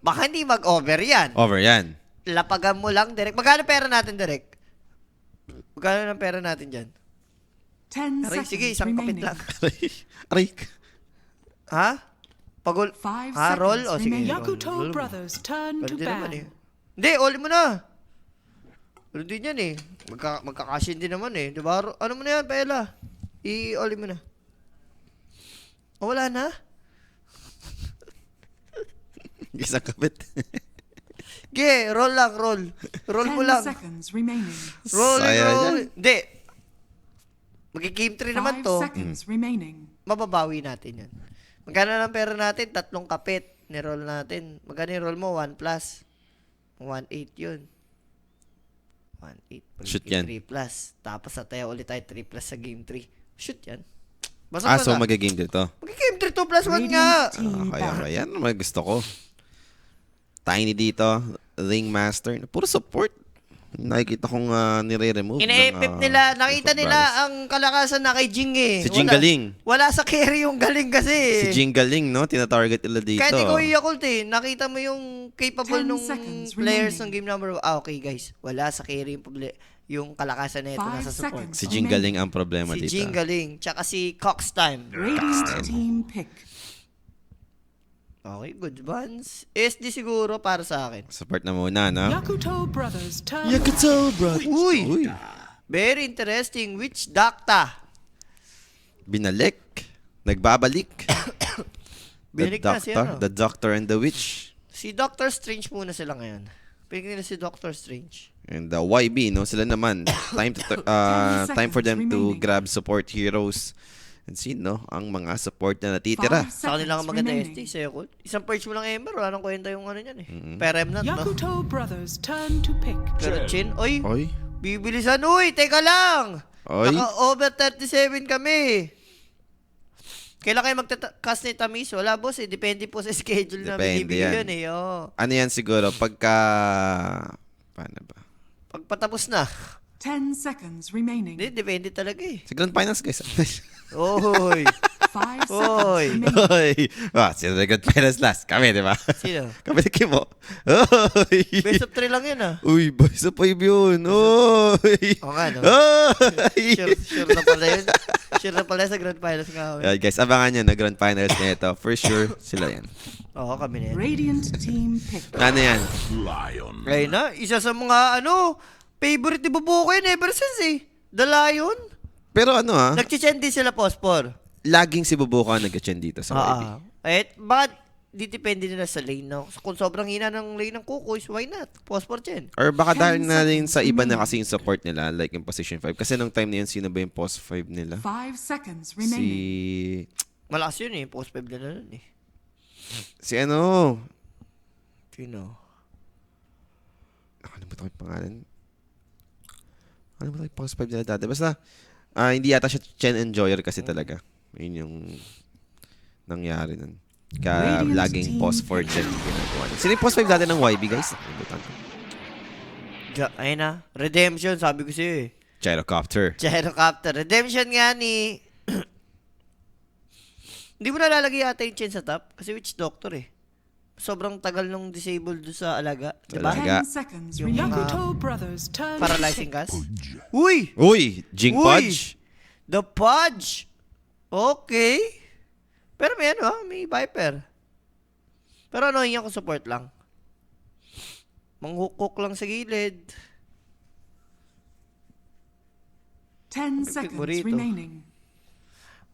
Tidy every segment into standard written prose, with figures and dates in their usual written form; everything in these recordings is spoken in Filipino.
Baka hindi mag-over yan. Over yan. Lapagan mo lang direct. Magkano pera natin direct? Magkano ng pera natin dyan? 10 Aray, seconds sige, isang kapit remaining. lang. Aray. Ha? Pagul... 5 Ha, roll? O seconds sige. remaining. Yakuto roll mo. Brothers turn to Pwede naman eh. ban. Hindi, all mo na. Pero din yan eh. Magkakashin din naman eh. Diba? Ano mo na yan, Paela? I-all mo na. O, wala na? Isang kapit. Ge, roll lang, roll. Roll mo 10 lang. seconds remaining. Roll, Sayang roll. yan. Hindi. Mag-game 3 naman 5 to. seconds remaining. Mababawi natin yan. Magkano lang pera natin? 3 kapit. Ni-roll natin. Magkano yung roll mo? 1 plus. 1.8 yun. 1.8. Shoot yan. 3 plus. Tapos nataya ulit tayo 3 plus sa game 3. Shoot yan. Basta So mag-game dito. Mag-game 3 2 plus 1 nga. Kaya ba yan? May gusto ko. Tiny dito. Ringmaster. Puro support. Nakikita kong nire-remove. Ina-epic nila. Nakita nila ang kalakasan na kay Jing eh. Si Jing galing. Wala sa carry yung galing kasi. Si Jing galing, no? Tina-target nila dito. Kahit ikaw Yakult eh. Nakita mo yung capable 10 nung seconds players remaining. ng game number. Okay guys. Wala sa carry yung kalakasan na ito 5 nasa support. seconds. Si Jing galing ang problema Si dito. Jing galing. Tsaka si Cox time. Radiant team pick. Okay, good ones. SD siguro para sa akin. Support na muna, no? Yakuto Brothers turn Yakuto, bro. Uy! Uy. Very interesting. Which Docta? Binalik. Nagbabalik. Binalik na si ano? The Doctor and the Witch. Si Doctor Strange muna sila ngayon. Pinig nila si Doctor Strange. And the YB, no? Sila naman. Time for them to remaining. grab support heroes. And see, no? Ang mga support na natitira. 5 Sa kanila ang seconds maganda remaining. SD. Sa'yo ko. Isang purge mo lang Ember. Wala nang kwenta yung ano yan eh. Per Remnant, no? Yakuto Brothers turn to pick. Pero Chin, oy, Oy. bibilisan. Uy, teka lang. Oy. Naka-over 37 kami. Kailan kayo magta-cast ni Tamis? Wala, boss eh. Depende po sa schedule na Depende binibigay yan. yun eh. Oh. Ano yan siguro? Pagka... Paano ba? Pagpatapos na. 10 seconds remaining. Hindi, depende talaga eh. Sa Grand Finals, guys. Oy. 5 seconds Oy. remaining. Oy. Sino na Grand Finals last? Kami, di ba? Sino? Kami ni Kimo. Oy. Best of 3 lang yun ah. Uy, boy, sa 5 yun. Oy. Oo nga, no? Oy. Sure na pala yun. Sure na pala sa Grand Finals nga kami. Yeah, guys, abangan nyo na Grand Finals na ito. For sure, sila yan. Oo, kami na yan. Radiant team pick. Ano yan? Ayun na, isa sa mga favorite ni Bubuko yun ever since eh. The Lion. Pero ano Nagchichen din sila, Pospor. laging si Bubuka nag-chen dito sa YB. Bakit di depende nila sa lane, no? Kung sobrang hina ng lane ng Kukoys, why not? Pospor Chen. Or baka 10 dahil na rin sa seconds iba na remaining. kasi yung support nila, like yung position 5. Kasi nung time na yun, sino ba yung post 5 nila? 5 seconds Si... remaining. Malakas yun eh. Post 5 nila nun eh. Si ano? Sino? Nakalimutan ko yung pangalan. Nakalimutan ko yung post 5 nila dati. Basta, hindi yata siya Chen Enjoyer kasi talaga. Yun yung nangyari nun. Kaya Radiant laging team post 4 Chen yung ginagawa niya. Sino yung post 5 dati ng YB, guys? Nakalimutan ko. Ayun na. Redemption, sabi ko sa'yo eh. Gyrocopter. Gyrocopter. Redemption nga ni... Hindi mo nalalagay yata yung Chen sa top. Kasi Witch Doctor eh. Sobrang tagal nung disabled doon sa alaga. Diba? Alaga. 10 seconds Yung remaining. Yakuto Brothers turn to Paralyzing pick. gas. Uy! Uy! Jing Uy! Pudge? The Pudge! Okay. Pero may may Viper. Pero yan ko support lang. Manghukok lang sa gilid. 10 seconds Burrito. remaining.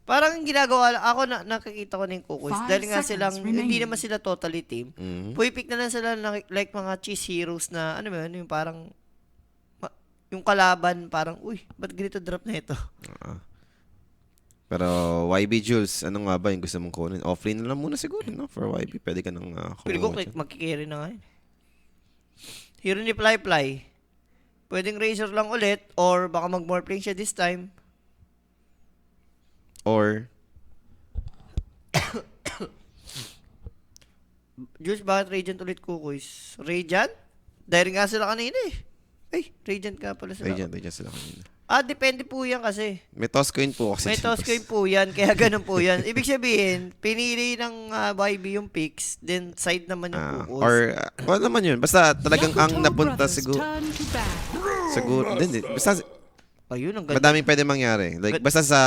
Parang ginagawa lang, ako nakikita ko na yung Kukoys. 5 Dahil nga seconds silang, hindi remaining. naman sila totally team. Mhm. Puipik na lang sila like mga cheese heroes na, yung parang, yung kalaban, parang, uy, ba't ganito drop na ito? Pero YB Jules, ano nga ba yung gusto mong kunin? Offlane na lang muna siguro, no? For YB, pwede ka nang Pili ko, kumuha dyan. magkikerry na nga yun. Hero ni Fly Fly. Pwedeng Razor lang ulit, or baka mag-more plane siya this time. Or, Jules, bakit Radiant ulit Kukoys? Radiant? Dahil nga sila kanina eh. Ay, Radiant ka pala sila. Radiant sila kanina. Depende po yan kasi. May toss coin po kasi. May toss coin po yan, kaya ganun po yan. Ibig sabihin, pinili ng YB yung picks, then side naman yung kukos. Or, wala naman yun. Basta talagang ang Yakuto napunta brothers siguro. turn to bat. Siguro, hindi. Basta, Ayun, ang ganda. madaming pwede mangyari. Like, basta sa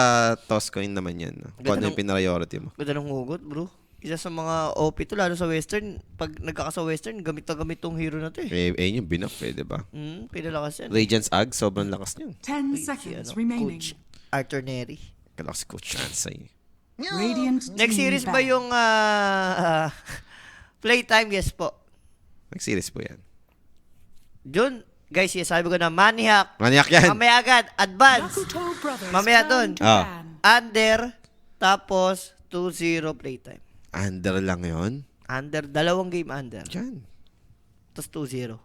toss coin naman yan. No? Kung ano yung priority mo. Ganda ng hugot, bro. Isa sa mga OP to, lalo sa Western. Pag nagkaka sa Western, gamit na gamit tong hero na to eh. Yun yung binuff diba? Pinalakas yan. Radiance Ag, sobrang lakas niyan. 10 Uy, si seconds ano, remaining. Coach Arthur Neri. Kala ko si Coach Chansay. Radiant Next team series ba back. yung playtime? Yes po. Nag-series po yan. Jun, guys, yes, sabi ko na Maniac. Maniac yan! Mamaya agad, advance. Yakuto brothers Mamaya turn dun. to Ah. ban. Under, tapos 2-0 playtime. Under lang yon. Under, 2 game under. Diyan. Tapos 2-0.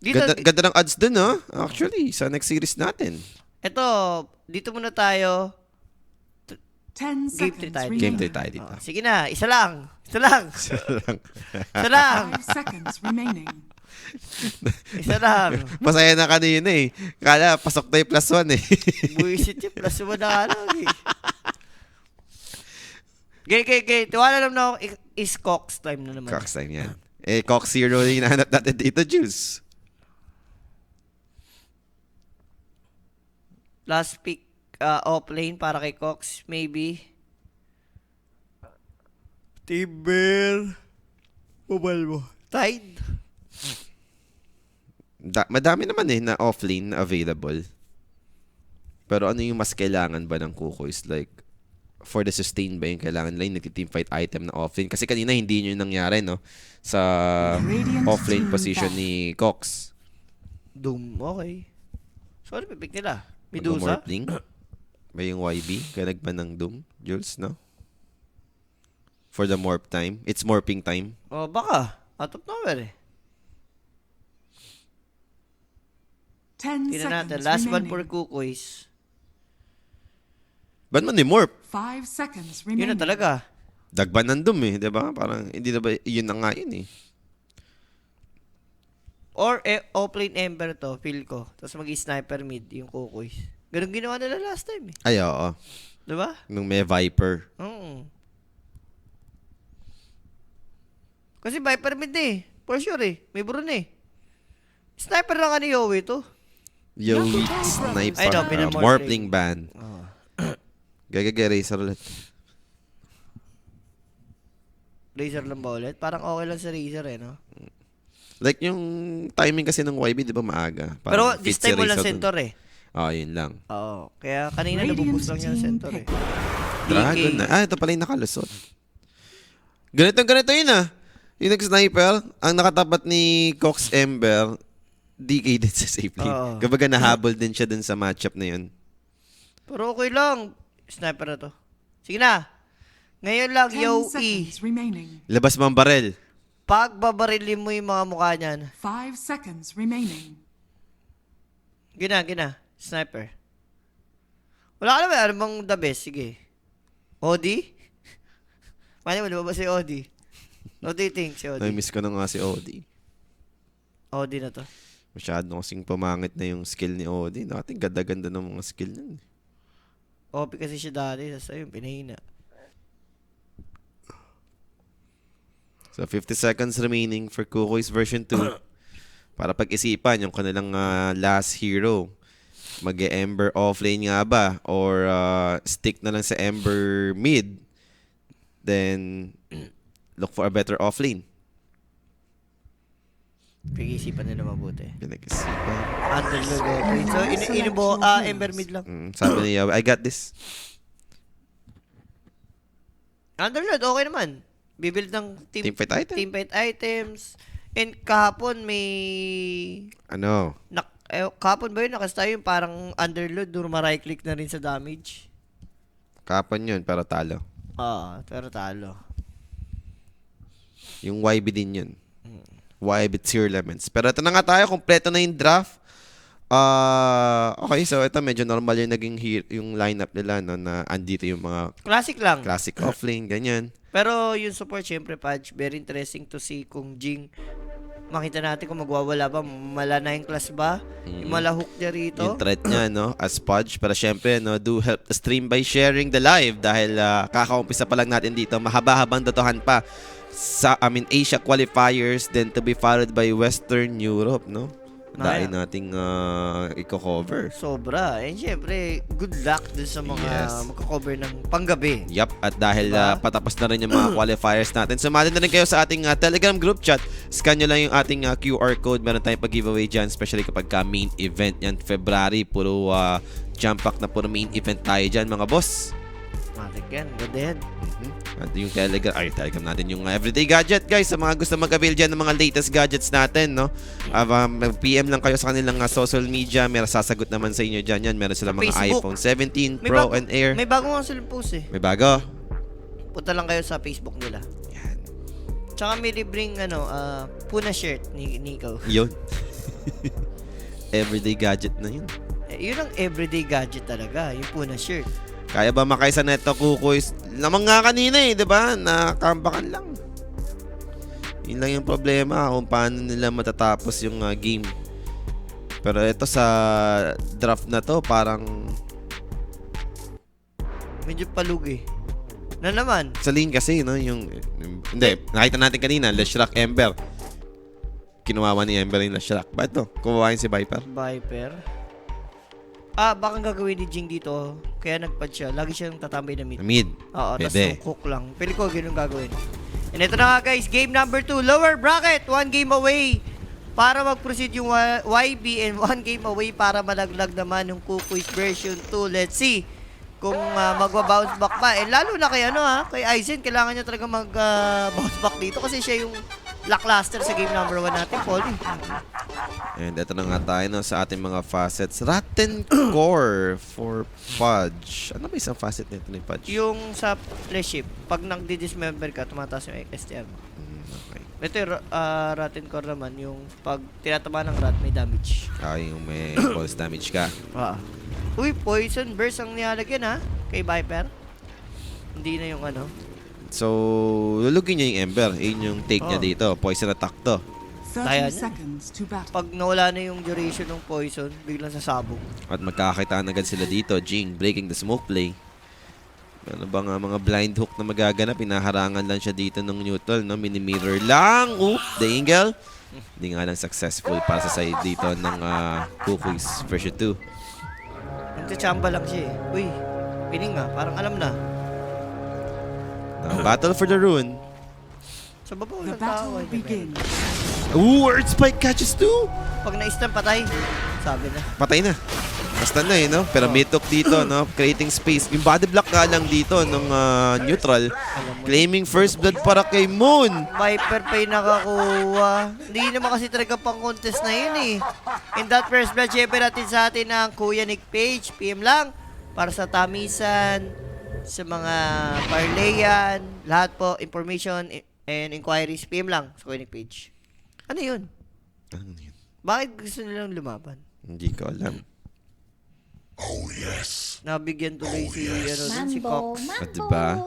Dito, Ganda ng odds dun, no? Actually, sa next series natin. ito, dito muna tayo. 10 Game 3 seconds tayo. Game remaining. 3 tayo dito. Sige na, isa lang. Isa lang. Isa lang. 5 seconds remaining. Isa lang. Masaya na kanina eh. Kala, pasok tayo +1 eh. Buisit yung plus 1 na lang eh. Okay. Tiwala lang na ako, is Cox time na naman. Cox time yan. Cox 0 yung hinahanap natin dito, Juice. Last pick off-lane para kay Cox, maybe. Timber. Mobile mo. Tide. Madami naman eh na offlane na available. Pero ano yung mas kailangan ba ng Kuko is like, for the sustain ba yung kailangan nila yung nagti-team fight item na offlane? Kasi kanina hindi nyo yung nangyari, no? Sa Radiant offlane team position back. ni Cox. Doom, okay. So, ano pipick nila? Medusa? Mag-morphling? Ba yung YB? Kaya nagban ng Doom, Jules, no? For the morph time. It's morphing time. Oh, baka. Out of nowhere eh. 10 Tingnan natin. seconds Last one for remaining. Kukoys. Ba't man ni morph? 5 seconds Yun na remaining. talaga. Dagban ng Doom eh, di ba? Parang, hindi na ba, yun na nga yun eh. Or off-lane Ember to, feel ko. Tapos mag-sniper mid yung Kukoys. Ganun ginawa nila last time eh. Ay, oo. Diba? Nung may Viper. Oo. Kasi Viper mid eh. For sure eh. May Brun eh. Sniper lang ka ni Yowie to. Yo, Yakuto sniper. Ay, no, pinamorphling. Morphling ban. Oh. Gagagay racer ulit. Razer lang ba ulit? Parang okay lang sa Razer eh, no? Like yung timing kasi ng YB, di ba maaga? Pero Parang this fit si time mo lang Razer dun. center eh. Yun lang. Oo. Kaya kanina Radiant nabubus lang niya ng team center eh. pick. Dragon na. Ito pala yung nakalusot. Ganito yun ah. Yung nag-sniper, ang nakatapat ni Cox Ember, DK din sa safe lane. Oo. Kapag nahabol din siya dun sa matchup na yun. Pero okay lang. Sniper na to. Sige na. Ngayon lang, 10 yo, seconds remaining. Labas mo ang barel. Pag babarilin mo yung mga mukha niyan. 5 seconds remaining. Gina. Sniper. Wala ka naman. Ano bang the best? Sige. Odi? Mali mo, ba si Odi? What do you think si Odi? Nami-miss ko na nga si Odi. Odi na to. Masyado kasing pumangit na yung skill ni Odi. Dati ganda-ganda ng mga skill nun. OP kasi siya dati. Tapos ayun, pinahina. So, 50 seconds remaining for Kukoy's version 2. Para pag-isipan yung kanilang last hero. Mag-Ember offlane nga ba? Or stick na lang sa Ember mid? Then, look for a better offlane. Pag-iisipan nila mabuti. Pinag-isipan. Underlord offlane. So, inubo, Ember mid lang. Sabi niya, I got this. Underlord, okay naman. Bibuild ng Team fight item. team fight items. And kahapon may... kahapon ba yun? Nakasta yung parang underload. Doon right click na rin sa damage. Kapon yun, pero talo. Pero talo. Yung YB din yun. YB tier elements. Pero ito na nga tayo, kompleto na yung draft. Okay, so ito medyo normal yung naging yung lineup nila, no, na andito yung mga Classic lang. classic offlane, ganyan. Pero yung support, syempre, Pudge, very interesting to see kung Jing makita natin kung magwawala ba, mala 9 class ba, yung malahok niya rito. Yung threat niya, no, as Pudge. Pero syempre, no, do help the stream by sharing the live dahil kakaumpisa pa lang natin dito. Mahaba-habang datohan pa sa, Asia qualifiers, then to be followed by Western Europe, no? Dahil nating i-cover. Sobra. And syempre, good luck dun sa mga Yes. magka-cover ng panggabi. Yup, at dahil Diba? patapos na rin yung mga qualifiers natin, sumali na rin kayo sa ating Telegram group chat. Scan nyo lang yung ating QR code. Meron tayong pag-giveaway dyan, especially kapag main event yan, February. Puro jump pack na puro main event tayo dyan, mga boss. Matik yan. Ganda yan. At yung Telegram natin, yung everyday gadget, guys. Sa mga gusto mag-avail dyan ng mga latest gadgets natin, no? PM lang kayo sa kanilang social media. Meron sasagot naman sa inyo dyan yan. Meron sila mga Facebook. iPhone 17 Pro and Air. May bago nga sila post eh. May bago. Punta lang kayo sa Facebook nila. Yan. Tsaka may libreng Puna shirt ni Nico. Yun. Everyday gadget na yun. Yun ang everyday gadget talaga, yung Puna shirt. Kaya ba makaisa neto, Kukoy? Lamang nga kanina eh, di ba? Nakambakan lang. Yun lang yung problema kung paano nila matatapos yung game. Pero ito sa draft na to, parang Medyo palug eh. Na naman, sa lane kasi, no? Hindi, nakita natin kanina, Leshrac Ember. Kinuwawa ni Ember yung Leshrac. Ba ito? Kumawain si Viper? Viper. Baka gagawin ni Jing dito. Kaya nagpad siya. Lagi siyang tatambay na mid. Mid. Oo, tapos Pwede. yung cook lang. Pili ko, ganun gagawin. And ito na nga guys, game number 2. Lower bracket, 1 game away. Para mag-proceed yung YB and 1 game away para malaglag naman yung Kukoy's version 2. Let's see kung magwa-bounce back pa. And lalo na kay kay Aizen, kailangan niya talaga mag-bounce back dito kasi siya yung lackluster sa game number 1 natin, Polly. And ito na nga tayo, no, sa ating mga facets. Rotten Core for Pudge. Ano ba isang facet nito ni Pudge? Yung sa fleship, pag nag-dismember ka, tumataas yung STM. Okay. Ito yung rotten core naman, yung pag tinatama ng rat, may damage. Yung may pulse damage ka. Uy, poison burst ang nilalagyan kay Viper. Hindi na yung So, lulugin niya yung Ember. Yun yung take niya dito. Poison attack to. 30 Kaya niya. seconds to battle. Pag nawala na yung duration ng poison, biglang sasabog. At magkakakitaan agad sila dito. Jing breaking the smoke play. Ano ba nga mga blind hook na magaganap? Pinaharangan lang siya dito ng neutral, no? Mini-mirror lang. The angle. Hindi nga lang successful para sa side dito ng Kukoy's version 2. Nagtachamba lang siya eh. Uy, pining parang alam na. Battle for the rune. Sa baba, The walang tao. battle begins. Ooh, Earth Spike catches two. Pag na-stun, patay. Sabi na. Patay na. Basta na no? Pero mitok dito, no? Creating space. Yung body block nga lang dito ng neutral. Claiming first blood para kay Moon. Viper pa yung nakakuha. Hindi naman kasi talaga pang contest na yun eh. In that first blood, syempre natin sa atin ang Kuya Nick Page. PM lang. Para sa tamisan, sa mga parlayan, lahat po, information and inquiries, PM lang sa Kuya Nick Page. Ano yun? Ano yun? Bakit gusto nilang lumaban? Hindi ko alam. Nabigyan tuloy si, si Cox. At diba?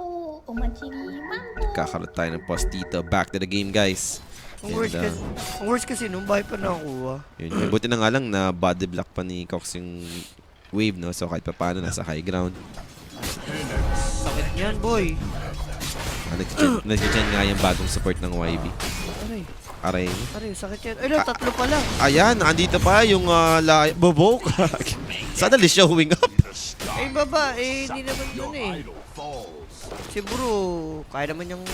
Umachigi, mambo. Kakaroon tayo ng post dito. Back to the game, guys. Ang worst kasi nung Viper nakakuha. Yun. Buti na nga lang na body block pa ni Cox yung wave, no? So kahit pa paano nasa high ground. Sakit niyan, boy. Nag-gen nga yung bagong support ng YB. Aray, Aray. sakit yan. Ay, tatlo pa lang. Ayan, andito pa yung Bobok. Suddenly showing up. Eh, baba, hindi naman yun eh. Si Bro, kaya naman yung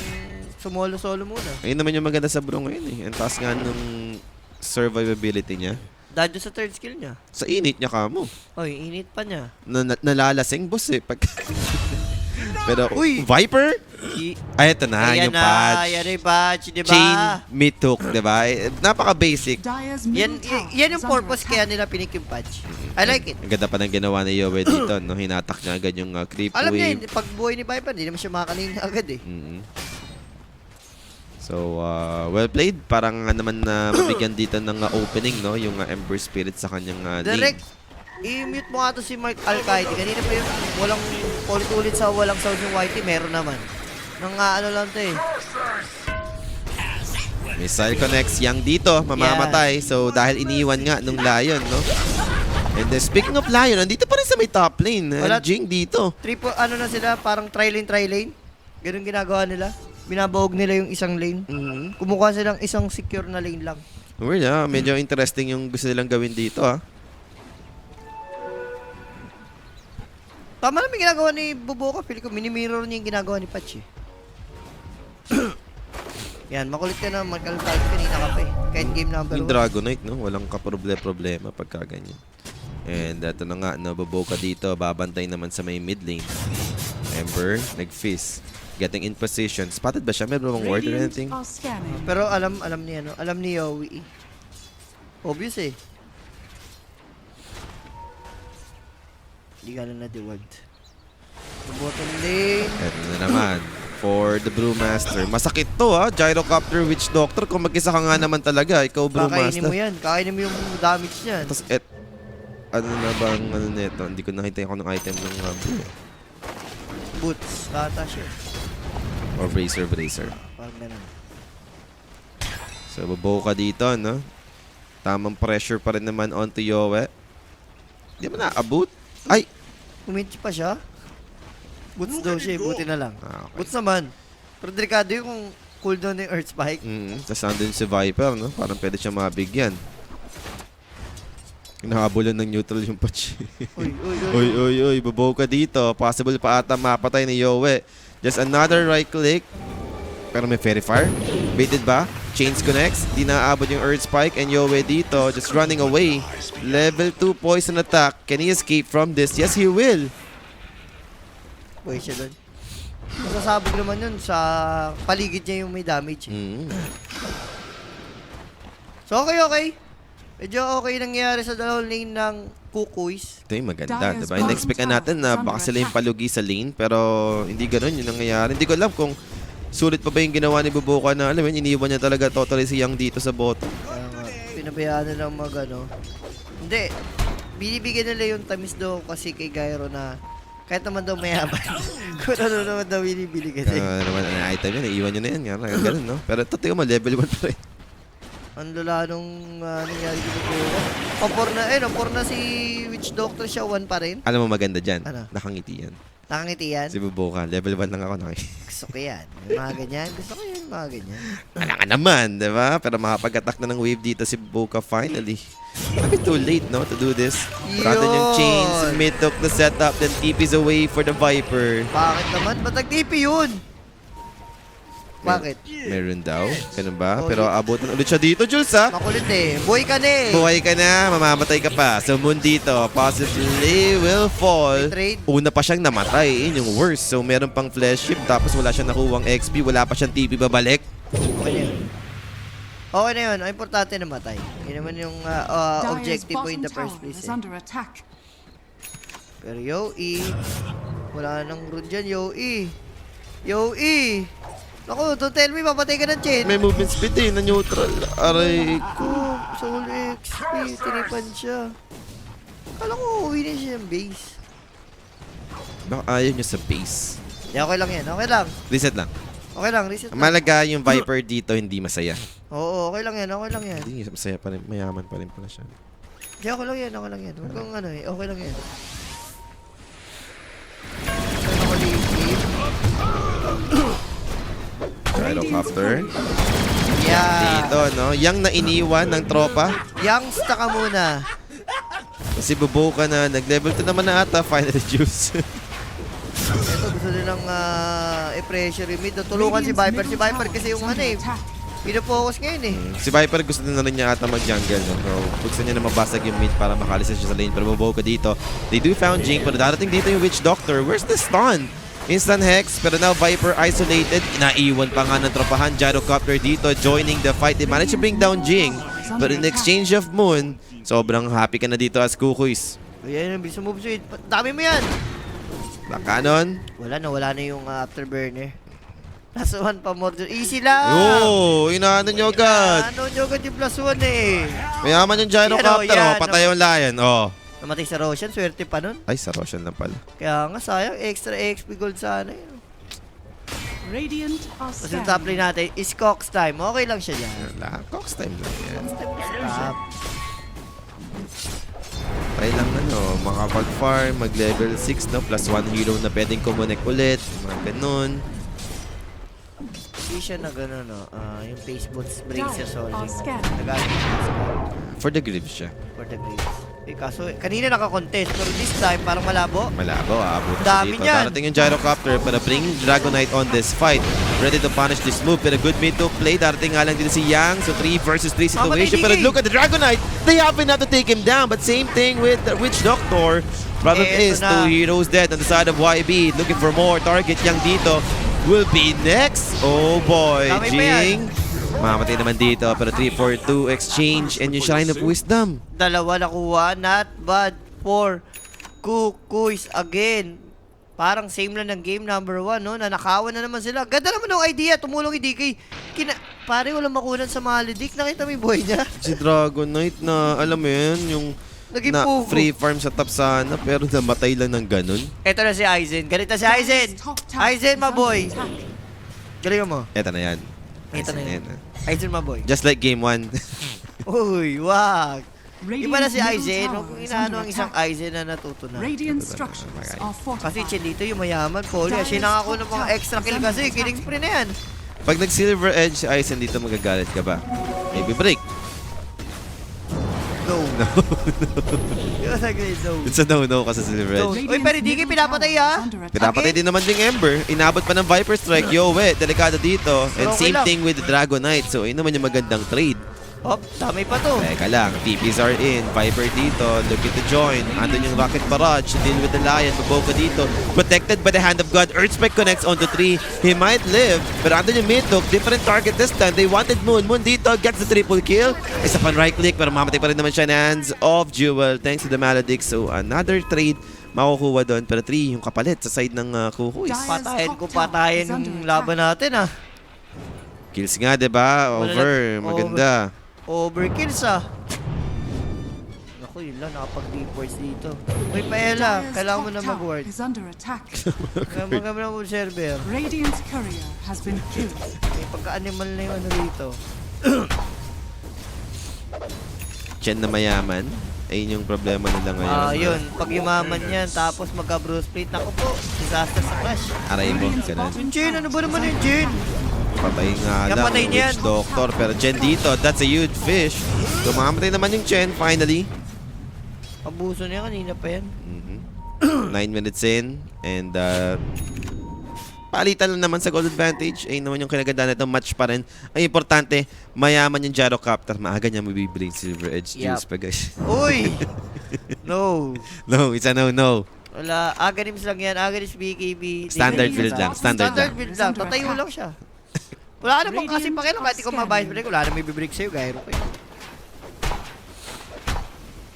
sumolo-solo muna. Ayun naman yung maganda sa Bro ngayon eh. Ang taas nga nung survivability niya. Dahil sa third skill niya. Sa init niya kamo. Oy, init pa niya. Nalalasing boss eh. Pero, Uy! Viper? Ay, ito na, Ayan yung patch. Ayan na yung patch, diba? Chain, mitok, diba? Napaka-basic. Dire's Yan, middle tower yan yung is under purpose attack. kaya nila pinik yung patch. I like it. Ang ganda pa ng ginawa ni Yowie dito, no? Hinatak niya agad yung creep Alam niya, wave. pag buhay ni Viper, hindi naman siya makakalinga agad eh. So, well played. Parang naman na mabigyan dito ng opening, no? Yung Ember Spirit sa kanyang Direct, lane. i-mute mo nga to si Mark Alcaide. Kanina pa yung walang ulit-ulit sa walang sound yung YT, meron naman. Nang ano lang to eh. Missile connects Yang dito, mamamatay. So dahil iniwan nga nung Lion, no? And then speaking of Lion, nandito pa rin sa may top lane. Wala- Jing dito. Triple, ano na sila, parang tri-lane. Ganun ginagawa nila. Binabaog nila yung isang lane. Mhm. Kumukuha silang isang secure na lane lang. Weird, medyo interesting yung gusto nilang gawin dito, ha? Tama naman yung ginagawa ni Buboka. Pili ko, mini-mirror niya yung ginagawa ni Patch, eh. Yan, makulit ka na. Magkalutal kanina ka pa, eh. Kahit game number Yung 1. Dragonite, no? Walang kaproblema pagka ganyan. And ito na nga, nababoka dito. Babantay naman sa may mid lane. Ember, nag-fizz. Getting in position. Spotted ba siya? Meron bang ward or Radiant anything? are scanning. Pero alam ni ano, alam ni Yowie. Obvious, eh. Hindi ka na na-deward. Bottom lane. Ito na naman. For the Brewmaster. Masakit to, ha? Gyrocopter Witch Doctor. Kung mag-isa ka nga naman talaga, ikaw Kakainin mo Brewmaster. yan. Kakainin mo yung damage niyan. Tapos, ano na bang ano nito? Hindi ko nakita yung item ng Brew. Boots. Kata siya. Or Bracer. Parang ganun. So, babaw ka dito, no? Tamang pressure pa rin naman onto Yowie. Hindi mo naabot. Ay! Uminch pa siya. Boots daw siya, buti na lang. Ah, okay. Boots naman. Pero delikado yung kung cooldown na yung Earth Spike. Tapos nandun si Viper, no? Parang pwede siya mabigyan. Nakabulan ng neutral yung patch. Uy, babaw ka dito. Possible pa ata mapatay ni Yowie. Just another right click. Pero may Fairy Fire. Baited ba? Chains connects. Di naaabot yung Earth Spike. And Yowie dito, just running away. Level 2 poison attack. Can he escape from this? Yes, he will. Buhay siya doon. Masasabog naman yun sa paligid niya yung may damage. So, okay. Medyo okay nangyayari sa dalawang lane ng Kukuys. Ito yung maganda, diba? In-expectan natin na baka sila yung palugi sa lane, pero hindi ganun yung nangyayari. Hindi ko alam kung sulit pa ba yung ginawa ni Buboka na, alam mo yun, iniwan niya talaga totally si Yang dito sa bottom. Kaya nga, pinabayaan nilang Hindi, binibigyan nila yung tamis daw kasi kay Gyro na kahit naman daw mayaman. Kung ano naman daw binibili kasi. Naman ang item yan, iiwan nyo na yan. Ganun, no? Pero ito, tingnan mo, level 1 pa rin. Ang lala nung nangyari dito po. Napor na si Witch Doctor siya, 1 pa rin. Alam mo maganda dyan, Ano? nakangiti yan. Nakangiti yan. Si Buboka, level 1 lang ako nakangiti. Gusto ko yan. Yung mga ganyan. Gusto ko yan, mga ganyan. Wala ka naman, di ba? Pero makapag-attack na ng wave dito si Buboka finally. A bit too late, no, to do this. Brandon yung chains, mid took the setup, then TP's away for the Viper. Bakit naman? Ba't nag-TP yun? Bakit? Meron daw, ganun ba? Oh, Pero abutan ulit siya dito, Jules, ha? Makulit eh. Buhay ka na eh. Buhay ka na, mamamatay ka pa. So, Moon dito, possibly will fall. May trade. Una pa siyang namatay, yun yung worst. So, meron pang flesh ship, tapos wala siyang nakuwang XP, wala pa siyang TP babalik. Okay na yun. Okay na yun. Ang importante na matay. Yun naman yung Dire's objective mo in the bottom first tower place is eh. under attack. Pero Yo-E, wala nang rune dyan, Yo-E. Yo-E! Naku, don't tell me, papatay ka ng chain. May movement speed eh, na neutral. Aray. Ko, soul XP, tinipan siya. Kala ko, uwi na siya ng base. Baka ayaw niya sa base. Di, okay lang yan, okay lang. Reset lang. Okay lang, reset lang. Malaga yung Viper dito, hindi masaya. Oo, okay lang yan, okay lang yan. Hindi, masaya pa rin. Mayaman pa rin pala siya. Di, okay lang yan, okay lang yan. Huwag kang ano eh, okay lang yan. Saan ako liit? Gyrocopter. Yeah. Dito, no? Yang na iniwan ng tropa. Youngsta ka muna. Kasi Buboka na, nag-level 2 naman na ata, finally juice. Ito, gusto nilang i-pressure yung mid. Tulungan si Viper. Si Viper kasi yung ano eh, pinofocus ngayon eh. Si Viper gusto na rin niya ata mag-jungle. No? So, gusto niya na mabasag yung mid para makalis siya sa lane. Pero Buboka dito, they do found Jing. Pero darating dito yung Witch Doctor. Where's the stun? Instant Hex, pero now Viper isolated. Inaiwan pa nga ng tropahan. Gyrocopter dito joining the fight. They managed to bring down Jing. But in exchange of Moon, sobrang happy ka na dito as Kukuys. Ayan, ang bilis move suite. Dami mo yan. Black Cannon. Wala na yung afterburner. Plus 1 pa more. Easy lang. Oh, inaano nyo agad. Ano nyo agad yung plus 1 eh. Mayaman yung Gyrocopter. Yan, Oh, patay yung Lion. Oh. Namatay sa Roshan, swerte pa nun. Ay, sa Roshan lang pala. Kaya nga sayang, extra XP gold sana yun. Radiant are Tapos yung top lane scanning. natin is Cox time. Okay lang siya dyan. Wala, Cox time lang yan. Top. Try lang makapag-farm, mag-level 6, no? Plus 1 hero na pwedeng kumonek ulit. Mga ganun. Hindi siya na gano'n, no? Yung Facebook brace sa Dire are Solving. scanning. Nagamit yung For the Greaves siya. for the grades. Kaso, kanina naka-contest, pero this time, parang malabo. Malabo, aabutan Dami dito. niyan. Darating yung Gyrocopter para bring Dragonite on this fight. Ready to punish this move, pero good mid to play. Darating nga lang dito si Yang. So 3 versus 3 situation. Mamatay, Pero DK. look at the Dragonite. They happen not to take him down. But same thing with the Witch Doctor. Problem Eto is, na. 2 heroes dead on the side of YB. Looking for more. Target Yang dito will be next. Oh boy, Damay pa yan. Jing. Mamatay naman dito, pero 3-4-2 exchange and yung Shrine of Wisdom. Dalawa nakuha, not bad for Kukuis again. Parang same lang ng game number 1, no? Nanakawan na naman sila. Ganda naman ng idea, tumulong yung DK. Pare, walang makunan sa Malidik. Nakita mo yung buhay niya? Si Dragonite na, alam mo yun, yung Naging na pugo. free farm sa top sana, pero namatay lang ng ganun. Ito na si Aizen. Galit na si Aizen. Aizen, my boy. Galing mo. Eto na yan. Ito na Ayan yan. na. Aizen, my boy. Just like game 1. Uy, wag. Iba na si Radiant's Aizen. middle Huwag tower is inaano under ang isang attack. Aizen na natuto na. Radiant structures are Kasi fortified. Chelito yung mayaman, Poli. Siya nangako ng mga extra kill kasi. Killing spree na yan. Pag nag-silver edge si Aizen dito, magagalit ka ba? Maybe break. No. Yung sagay, no. It's a no-no kasi silver No. edge. Uy, pero di kayo pinapatay, ha? Pinapatay din naman yung Ember. Inabot pa ng Viper Strike. Yo, delikado dito. And Okay same lang. thing with the Dragonite. So, yun naman yung magandang trade. Hop, damay pa to. Teka lang, TPs are in. Viper dito, looking to join. Andun yung Rocket Barrage to deal with the Lion. Maboka dito. Protected by the hand of God. Earthspec connects onto 3. He might live. Pero andun yung mid-hook. Different target this time. They wanted Moon. Moon dito gets the triple kill. Isa pang right click pero mamatay pa rin naman siya in hands of Jewel thanks to the Maledict. So another trade makukuha doon. Pero 3 yung kapalit sa side ng Kukuis. Patayin ko patayin yung laban natin, ah. Kills nga, diba? Over. Maganda. Overkills, ah. Naku, yun lang. Nakapag-deep words dito. Uy, Paella, kailangan mo na mag-word. Is under attack. Kailangan mo na mag-server. Radiant's courier has been killed. May pagka-animal na yung ano dito. Chen na mayaman. Ayun yung problema nila ngayon. Yun. Pag yumaman yan, tapos magka-bruise plate. Naku po, disaster sa crash. Aray mo, ganun. Yung Jin, ano ba naman yung Jin? Patay nga lang. Napatay niya Witch yan. Doctor. Pero Chen dito, that's a huge fish. So mamamatay naman yung Chen, finally. Abuso niya kanina pa yan. 9 minutes in. And palitan lang naman sa gold advantage. Ayun naman yung kinaganda nito. Match pa rin. Ang importante, mayaman yung Gyrocopter. Maaga niya mabibili yung Silver Edge Yup. juice pa guys. Uy! No. No, it's a no-no. Wala. Aganims lang yan. Aganims BKB. Standard Hindi build na- lang. Standard lang. build lang. Tatayo lang siya. Wala ka namang kasi pakialam. Kahit ikaw mabayas break, wala namang ibibreak sa'yo. Gairo ko yun.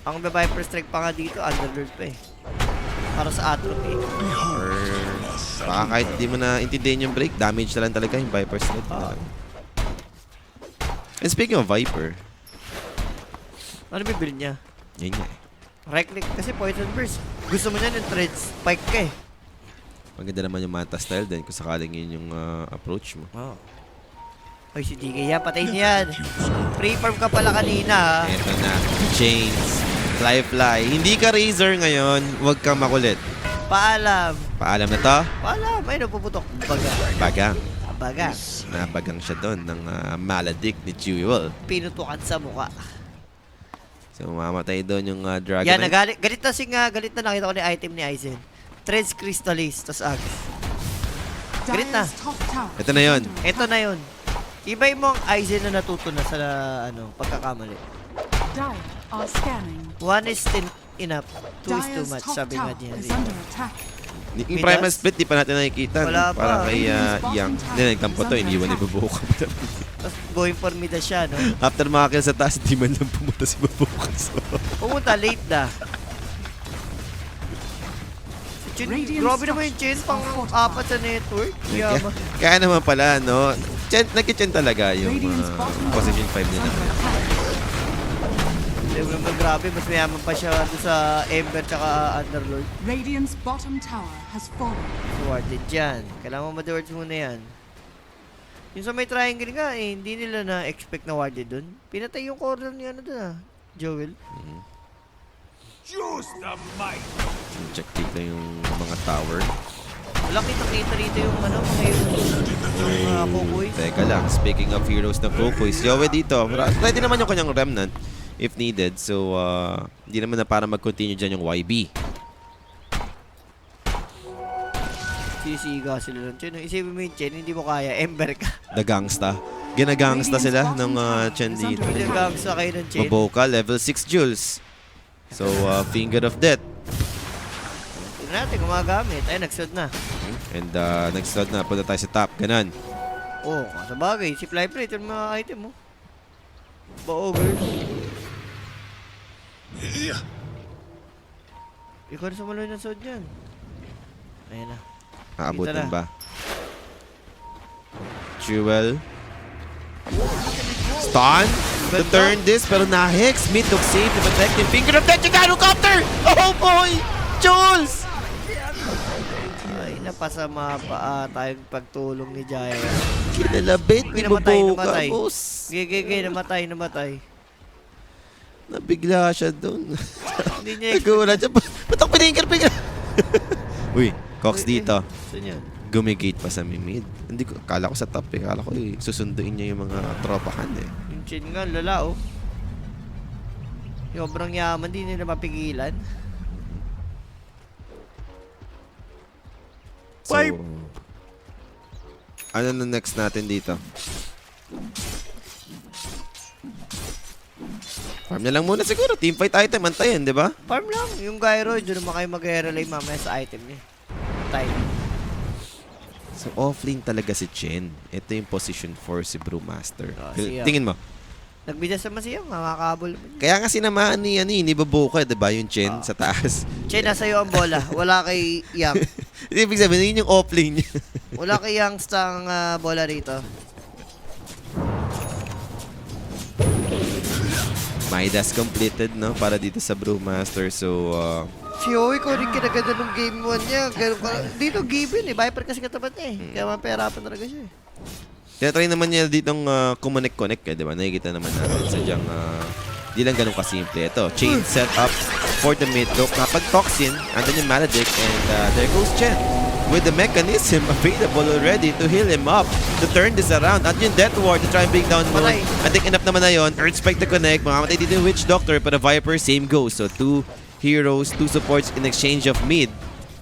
Ang Viper Strike pa nga dito, Underlord pa eh. Para sa atrophy. Or baka kahit di mo na intindihin yung break, damage na lang talaga yung Viper Sled. And speaking of Viper, Ano bibilin niya? yun nga eh. Right click kasi Poison Burst. Gusto mo niyan yung threads. Spike ka eh. Maganda naman yung Manta style din kung sakaling yun yung approach mo. Wow. Oy, si DK yan. Patay niya yan. Free farm ka pala kanina ha. Eto na, Chains, Fly. Hindi ka Razor ngayon, huwag kang makulit. Paalam. Paalam na to, Paalam. Ay, napuputok. Baga. bagang. Baga. Nabagang siya doon ng Maledict ni Jewel. Pinutukan sa muka. So mamamatay doon yung Dragon. Yan, galit na nakita ko ni item ni Aizen. Threads Crystallis, tas Axe. Galit na. Dire's top tower Ito na yun. is under Ito attack. na yun. Ibay mo ang Aizen na natuto na sa pagkakamali. Dire are scanning. One is still enough. Two is too Dire's much, top sabi nga tower niya. is under attack. Yung Midas? Primal Split, di pa natin nakikita. Wala no? pa. Para kay Radiant's Yang. bottom Hindi, nagtampo to. tower is Iniwan ni under Babuka. Tapos going for mid na siya, no? After makakill sa taas, di man lang pumunta si Babuka. So, Pumunta, late na. Si Chin, Radiant grabe naman yung Chin, pang apat sa network. Yaman. kaya naman pala, no? Nagki-chen talaga yung Radiant's bottom position 5 tower is nila. under attack. Hindi mo naman grabe, mas mayaman pa siya doon sa Ember tsaka Underlord. Radiant's bottom tower has fallen. Warded dyan. Kailangan mo ma-wards muna yan. Yung sa may triangle nga, eh, hindi nila na-expect na warded dun. Pinatay yung corner ni ano dun Joel. Check dito yung mga tower. Wala kita rito yung ano, yung Kukoy. Teka lang, speaking of heroes na Kukoys, Yowie dito, ready naman yung kanyang Remnant if needed. So, hindi naman na para mag-continue dyan yung YB. Sisiga sila lang. Chen, isipin mo yung Chen, hindi mo kaya. Ember ka. The Gangsta. Ginagangsta sila ng Chen dito. Pinagagsa kayo ng Chen. Maboka, level 6 Jules. So, Finger of Death. Tignan natin gumagamit. Ay, nagsod na. And next round na, punta tayo sa top. Ganon. Oo, sa bagay. Si Flyplay, ito yung mga item mo. Ba-over. Ikaw na sumaloy ng sword yan. Ayan na. Aabutin Kita na. ba? Jewel. Stun. To turn this, pero na-hex. Mid took safe to protect him. Finger of Death, Chicago Copter! Oh boy! Jules! Ay, napasama pa tayong pagtulong ni Jaya. Kinalabit ni Maboka, boss. Gigi, namatay. Nabigla siya doon. Hindi niya Nagulat siya. Ba't ako piningkar? Uy, Cox dito. Saan yan? Gumigate pa sa mid. Hindi ko, kala ko sa top eh. Kala ko susunduin niya yung mga tropahan eh. Yung Chin nga, lala oh. Sobrang yaman, di nila mapigilan. So, Wipe! ano na next natin dito? Farm na lang muna siguro. Teamfight item, antayin, di ba? Farm lang. Yung gyro, doon naman kayo mag-relay mamaya sa item niya. Time. So, offlane talaga si Chen. Ito yung position 4 si Brewmaster. Siya. Tingin mo. Nagbida sa masiyang, makakabol naman. Kaya nga sinamaan ni Babuka, di ba? Yung Chen sa taas. Chen, nasa iyo ang bola. Wala kay Yang. Ibig sabihin, yun yung offlane niya. Wala kay Yang stang bola rito. Midas completed, no? Para dito sa Brewmaster. So, Si Hoy, ko rin kinaganda nung game 1 niya. Dito, given eh. Viper kasi katapat niya eh. Kaya maperapan talaga siya eh. tinatry naman niya ditong connect eh, di ba? Nakikita naman natin. Sadyang, di lang ganun kasimple. Ito, chain setup for the mid look. Kapag toxin, andun yung Maledict, and there goes Chen. With the mechanism available already to heal him up, to turn this around. At yung Death Ward to try and bring down Moon. Patay. I think enough naman na yun. Earthspike to connect. Makamatay dito yung Witch Doctor, pero Viper, same goes. So, 2 heroes, 2 supports in exchange of mid.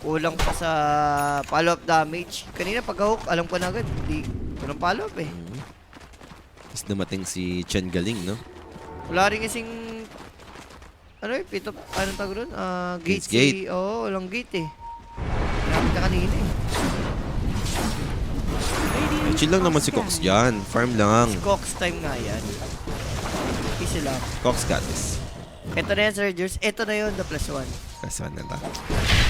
Kulang pa sa follow-up damage. Kanina pag-hook, alam ko na agad. Hindi, walang follow-up eh. Tapos dumating si Chen Galing, no? Wala rin kasing... Ano eh, pito... Anong tawag doon? Gate Gates gate. si... Oo, walang gate eh. Lapit na kanina eh. Chill lang naman si Cox dyan. Farm lang. Cox time nga yan. Easy lang. Cox got this. Ito na yan, Sir Jules. Ito na yun, the +1. Kasuhan na tayo.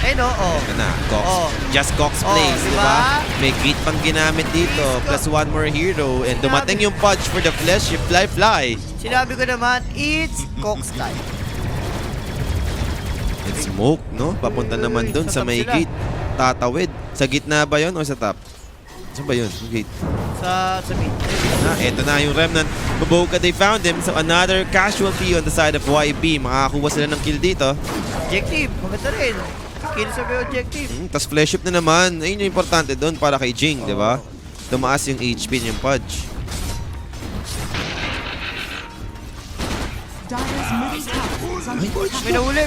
Eh no, oh. Ito na, Cox. Oh. Just Cox Oh, plays, diba? diba? May gate pang ginamit dito. Plus 1 more hero. And dumating yung punch for the flesh. You fly. Sinabi ko naman, it's Cox time. It's smoke, no? Papunta naman dun sa Sa top may sila. gate. Tatawid. Sa gitna ba yun o sa top? Saan ba yun? Yung gate. Sa mid. Eto na yung Remnant. Maboka, they found him. So another casualty on the side of YB. Makakakuha sila ng kill dito. Objective, maganda rin. Kill sa may objective. Tapos flash up na naman. Ayun yung importante doon para kay Jing, di ba? Tumaas yung HP yung Pudge. Dyer's middle tower is under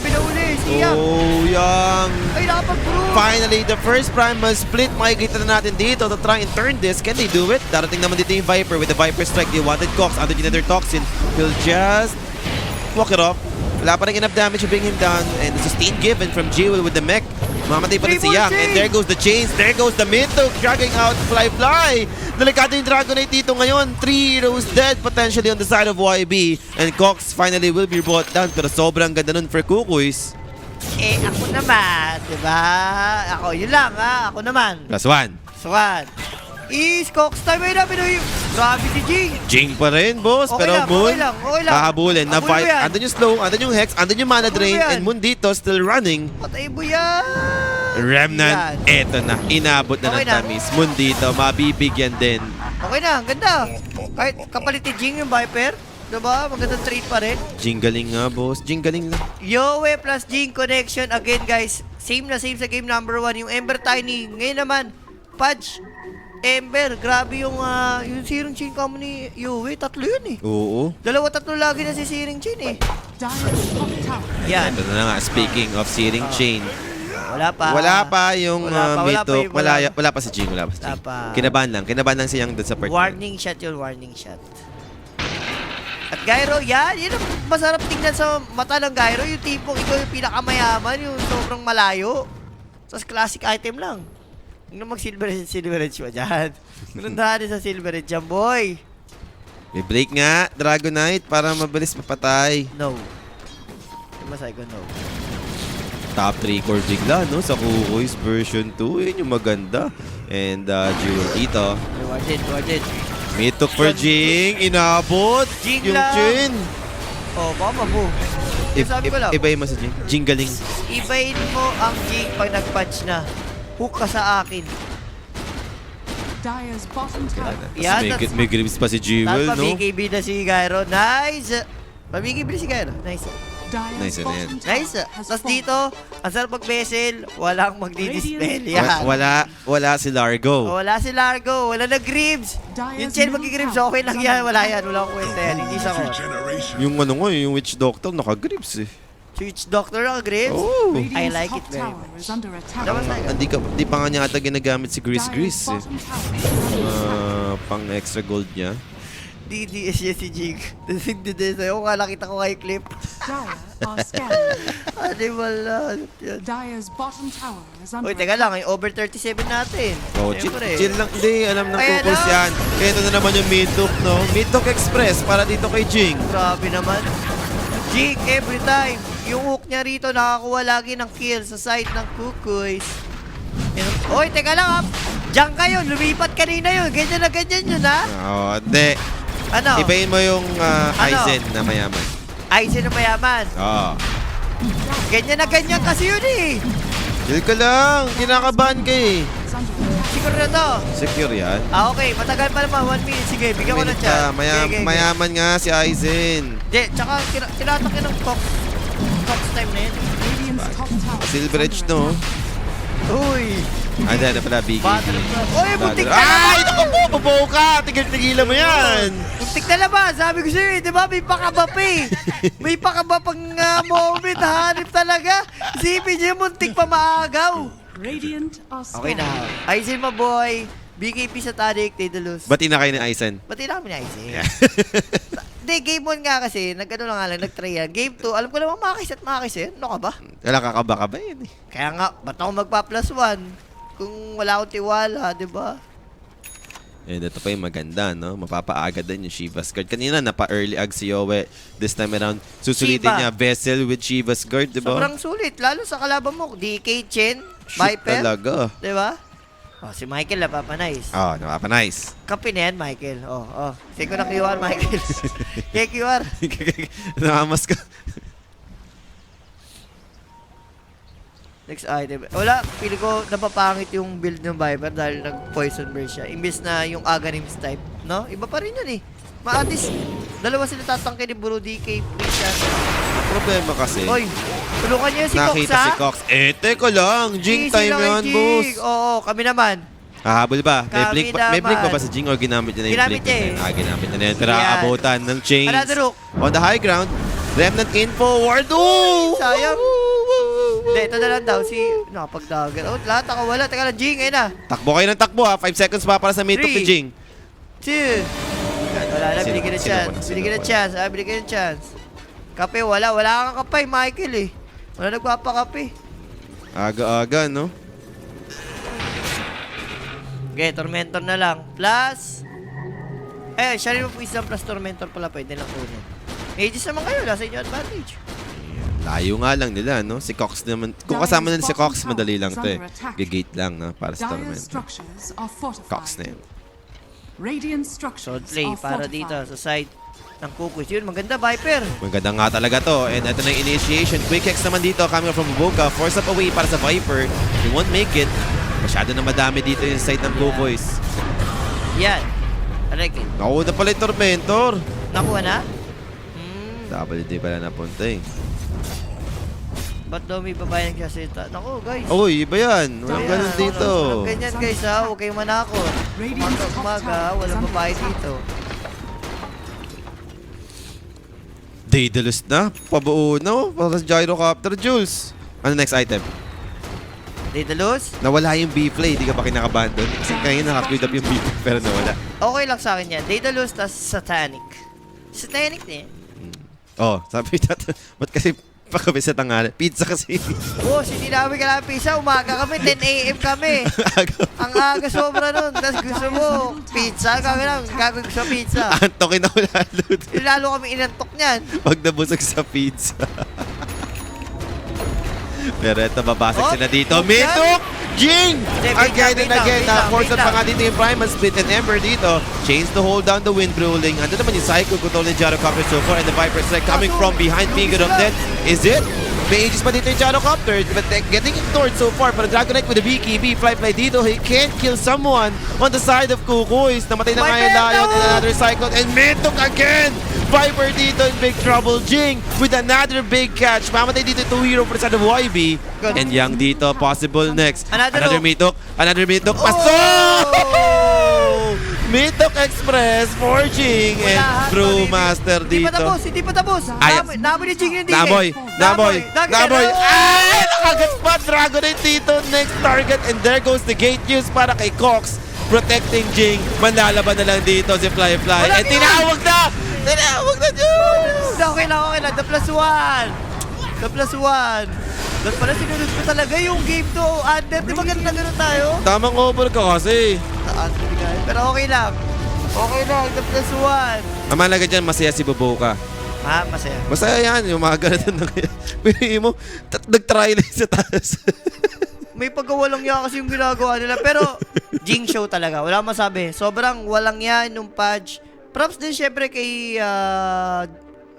Binahuli. Si Yang. Oh, Yang. Ay, nakapag-prove. Finally, the first Primal split. Makikita na natin dito to try and turn this. Can they do it? Darating naman dito yung Viper with the Viper strike. They wanted Cox under the Nether Toxin. He'll just walk it off. Wala pa rin enough damage to bring him down. And sustain given from Jewel with the mech. Mamatay pa rin si Yang. And there goes the chains. There goes the Minto. Dragging out Fly. Delikado yung Dragonite dito ngayon. 3 heroes dead potentially on the side of YB. And Cox finally will be brought down. Pero sobrang ganda nun for Kukoys. Eh, ako naman, diba? Ako, yun lang ha. Ako naman. Plus 1. Swan. Is Cox time. Ay na, Pinoy. Grabe si Jing. Jing pa rin, boss. Okay Pero lang, Moon, okay lang. hahabulin. Habulin mo yan. Andun yung slow, andun yung hex, andun yung mana Habulin mo drain, yan. and Moon dito still running. Patay mo yan. Remnant, Yan. eto na. Inabot na Okay ng na. tamis. Moon dito, mabibigyan din. Okay Okay na, ang ganda. Kahit kapalit ni Jing yung Viper. Diba? Magandang trade pa rin. Jinggaling nga, boss. Jinggaling lang. Yowie plus Jing connection. Again, guys. Same na same sa game number 1. Yung Ember Tiny. Ngayon naman, Pudge. Ember. Grabe yung Searing Chain combo ni Yowie. Tatlo yun eh. Oo. Tatlo lagi na si Searing Chain eh. Dire's top tower. Yan. Ito na nga, speaking of Searing Chain. Wala pa. Wala pa yung Wala pa Mythic. yung- Wala pa si Jing. Wala pa si Wala Jing. pa. Kinabahan lang si Yang dun sa part. Warning shot yun. Warning shot. At Gyro, yan ang masarap tingnan sa mata ng Gyro. Yung tipong ikaw yung pinakamayaman, yung sobrang malayo. Tapos classic item lang. Huwag na mag-silver edge mo dyan. Ganundahan sa silver edge dyan, boy. May break nga, Dragonite, para mabilis mapatay. No. Masay ko, no. Top 3 core bigla, no? Sa Kukoy's version 2. Yun yung maganda. And Jewel dito. Rewarded. Mythic for Jing. Inabot. Jing yung lang. chin. Oh, baka mabu. Sabi ko lang. Ibahin mo sa Jing. Jing galing. Ibahin mo ang Jing pag nag-punch na. Hook ka sa akin. Dire's bottom tower. Yan, May grips pa si Jewel, Tapos no? pabigay si Gyro. Nice! Pabigay si Gyro. Nice. Dire's Nice na yan. bottom tower Nice. has Tapos fallen. dito, ang sarap mag-vessel, walang magdi-dispel. Yan. Wala si Largo. Wala si Largo, wala na Gribbs. Yung Chen mag-Gribbs, okay lang yan. Wala yan, wala akong kwenta yan. Hindi sa ko. Yung ano nga, yung Witch Doctor, naka-grips eh. Switch Doctor ang Gribbs. Oh. I Radiant's like top it very tower much. is under attack. Dapat na Hindi pa nga niya ata ginagamit si Dire's Gris eh. bottom tower is under attack. Pang extra gold niya. DDS niya si Jig. DDS sa'yo. Kung nakita ko kay clip. Dire are scanning. Ano wala. Dire's bottom tower is under Uy, teka lang. Yung over 37 natin. Oh, Siyempre. chill lang. Hindi, alam ng Ayan Kukos na. yan. Kaya ito na naman yung Mythic, no? Mythic Express para dito kay Jing. Grabe naman. Jig, every time. Yung hook niya rito, nakakuha lagi ng kill sa side ng Kukoys. Oy, teka lang ha. Diyan kayo, lumipat kanina yun. Ganyan na ganyan yun ha. Oo, hindi. Ano? Ibahin mo yung Aizen na mayaman. Aizen na mayaman. Oo. Ganyan na ganyan kasi yun eh. Chill ka lang. Kinakabahan ka eh. is under attack. Siguro na to. Secure yan. Okay. Matagal pa naman. 1 minute. Sige, bigyan ko na Minute siya. ka. Mayaman nga si Aizen. Hindi, tsaka tinatake ng Cox. Cox time na yun. Radiant's top tower is Silver under Edge, no? attack. Uy. Hindi na pala, BKB. Uy, buntik na Ay, naman! naku po! Babaw ka! Tigil-tigilan mo yan! Buntik na naman! Sabi ko sa'yo, di ba? May pakaba pa eh. May pakaba pang moment. Hanip talaga. Isipin niyo, muntik pa maagaw. Radiant are Okay scanning. na. Aizen, my boy. BKP sa Tadic, Daedalus. Bati na kayo ni Aizen. Bati na kami ni Aizen. Hindi, game 1 nga kasi. Nag-ano lang nga lang, nag-try yan. Game 2, alam ko naman makakis at makakis eh. Ano ka ba? Wala kakaba ka ba yun eh? Kaya nga, ba't ako magpa-plus 1? Kung wala akong tiwala, di ba? And ito pa yung maganda, no? Mapapaaga din yung Shiva's Guard. Kanina, napa-early ag si Yowie. This time around, susulitin Shiva. niya Vessel with Shiva's Guard, di ba? Sobrang sulit. Lalo sa kalaban mo. DK, Chen, Shoot Viper. talaga. Di ba? Oh, si Michael napapanice. Oh, napapa-nice. Kampi na yan, Michael. Oh. Sige ko na QR, Michael. Kaya QR. Nakamas ka. Next item. Wala, pili ko napapangit yung build ng Viper dahil nag-poison burst siya. Imbis na yung Aghanims type, no? Iba pa rin yun eh. Maatis, dalawa sila tatangke ni Buro DK, Prishan. Problema kasi, Oy, tulungan niyo si Cox, nakita ha? si Cox. Teka lang. Jing Easy time lang yan, yung Jing. boss. Oo, kami naman. Hahabol ba? May Kami blink pa naman. ba si Jing o ginamit niya na yung Ginamit blink? niya eh. Ginamit niya na yun. Pero Yan. aabutan ng chains. Another hook. On the high ground. Remnant in forward. Ooh! Sayang. Hindi, ito na lang daw. Si, nakapagdagan. Oh, lahat ako wala. Teka lang, Jing, ayun na. Takbo kayo ng takbo ha. 5 seconds pa para sa mid-top ni Three. Jing. 2. Wala na, Sino- binigyan ng sino chance. po na? Binigyan ng Sino po chance. Binigyan ng chance. Kape, wala. Wala kang kapay, Michael eh. Wala nagpapakape. Aga-aga, no? Okay, Tormentor na lang. Plus, siya rin mo isang plus Tormentor pala. Pwede lang kunin. Aegis naman kayo. Nasa inyo advantage. Layo nga lang nila, no? Si Cox naman. Kung kasama nila si Cox, madali lang to eh. Gigate lang, no? Para sa Dire tournament. structures are fortified. Cox na yun. Radiant Sword structures play are para fortified. dito sa side ng Kukoy. Yun, maganda, Viper. Maganda nga talaga to. And ito na yung initiation. Quick X naman dito coming from Boca. Force up away para sa Viper. He won't make it. Masyado na madami dito yung side ng Blue Boys. Yan. Rekit. Nakuha na pala yung Tormentor. Nakuha na? WD pala napunta eh. Ba't daw may babae nagsasalita? Naku, guys. Uy, iba yan. Walang Ayan, ganun dito. walang ganyan, guys, ha. Huwag kayong manakot. Umaga, walang babae dito. Daedalus na. Pabuo na. Para sa Gyrocopter, Jules. Ano next item? Daedalus? Nawala yung B-Play. Di ka ba kinakabahan doon? Kasi ngayon naka-queued up yung B-Play pero nawala. Okay lang sa akin yan. Daedalus, tas Satanic. Satanic na yan. Oh, sabi natin. Ba't kasi pa kami sa tanghali? Pizza kasi. Boss, hindi namin kailangan pizza. Umaga kami, 10 a.m. kami. Ang aga sobra nun. Tapos gusto mo, pizza. Gagawin ko sa pizza. Antokin ako lalo. Lalo kami inantok niyan. Pag nabusog sa pizza. Pero ito, babasag sila dito. Mitok! Jing! Again and again. Force pa nga dito yung Primal Split and Ember dito. Chains to hold down the wind ruling. Ando naman yung Psycho control ni Gyrocopter so far and the Viper Strike coming from behind Figure of Death. Is it? May ages pa dito yung Gyrocopter but getting ignored so far. Pero Dragonite with the BKB. Fly dito. He can't kill someone on the side of Kukois. Namatay na nga yung Lion and another Cyclone. And Mitok again! Viper dito in big trouble. Jing with another big catch. Mamatay dito 2 hero for the side of YB. And Yang dito, possible next. Another Mitok. Another Mitok. Pasok! Mitok Express for Jing and Brewmaster Hindi dito. pa tapos. Ay, Namoy ni Jing hindi. Namoy. Ay! Nakagat pa Dragonite dito. Next target. And there goes the gate use para kay Cox. Protecting Jing. Manlalaban na lang dito si Fly. And tinawag na! Tinawag na Jules! Okay lang. The plus one. Doon pala sinunod ko talaga yung game to. Under, di ba ganun na ganun tayo? Tamang over ka kasi. Pero okay lang. The plus one. Ang mahalaga dyan, masaya si Boboka. Ha, masaya. Masaya yan, yung mga ganun na kaya. Pili mo, nag-try lang sa taas. May pagkawalang yan kasi yung ginagawa nila. Pero, Jing show talaga. Wala masabi. Sobrang walang yan nung patch. Props din syempre kay...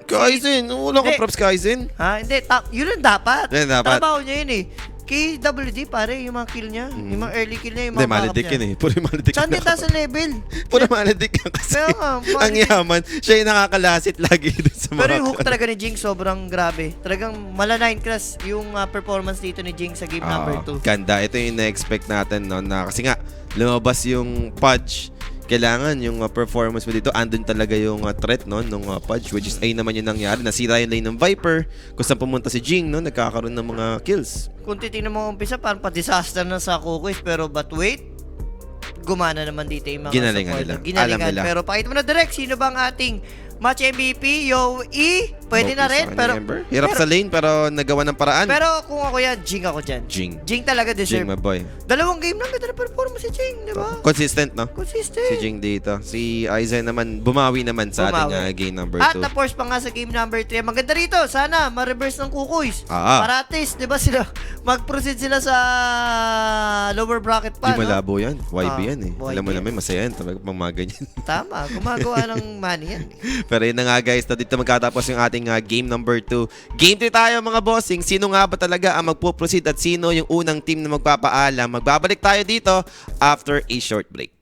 Kaizen, wala ka Hindi. props Kaizen. Ha? Hindi. Yun ang dapat. Yan, dapat. Trabaho niya yun eh. Kay WD pare, yung mga kill niya. Yung mga early kill niya, yung Hindi, mga backup malidik niya. yun eh. Puro malidik Saan na din taas ako. ang level? Puro malidik yan kasi. Kaya nga, Ang malidik. yaman. Siya yung nakakalasit lagi dun sa mga... Pero yung hook talaga ni Jing sobrang grabe. Talagang mala 9 class yung performance dito ni Jing sa game number 2. Ganda. Ito yung na-expect natin, no? Na, kasi nga, lumabas yung Pudge. Kailangan yung performance mo dito, andun talaga yung threat, no? Nung Pudge, which is A naman yung nangyari. Nasira yung lane ng Viper. Kung saan pumunta si Jing, no? Nagkakaroon ng mga kills. Kung titignan mo umpisa, parang pa-disaster na sa Kukois. Pero but wait, gumana naman dito yung mga Ginalingan supporter. nila. Alam nila. Pero pakita mo na direct, sino bang ating match MVP? Yo, E, pwede na rin. Pero, Hirap sa lane, pero nagawa ng paraan. pero kung ako yan, Jing ako dyan. Jing talaga Jing, deserve. my boy. Dalawang game na, ganda na performance si Jing, di ba? Consistent, no? Consistent. Si Jing dito. Si Aizen naman, bumawi naman sa ating Bumawi. game number At 2. na-force pa nga sa game number 3. Maganda rito, sana ma-reverse ng Kukois. Para at least, di ba sila, mag-proceed sila sa lower bracket pa, Di no? malabo yan. YB yan eh. YB. Alam mo naman, masaya yan. Talagang pang mga ganyan. Tama, gumagawa ng money yan. Pero yun na nga guys, dito magkatapos yung ating game number 2. Game 3 tayo mga bossing. Sino nga ba talaga ang magpo-proceed at sino yung unang team na magpapaalam? Magbabalik tayo dito after a short break.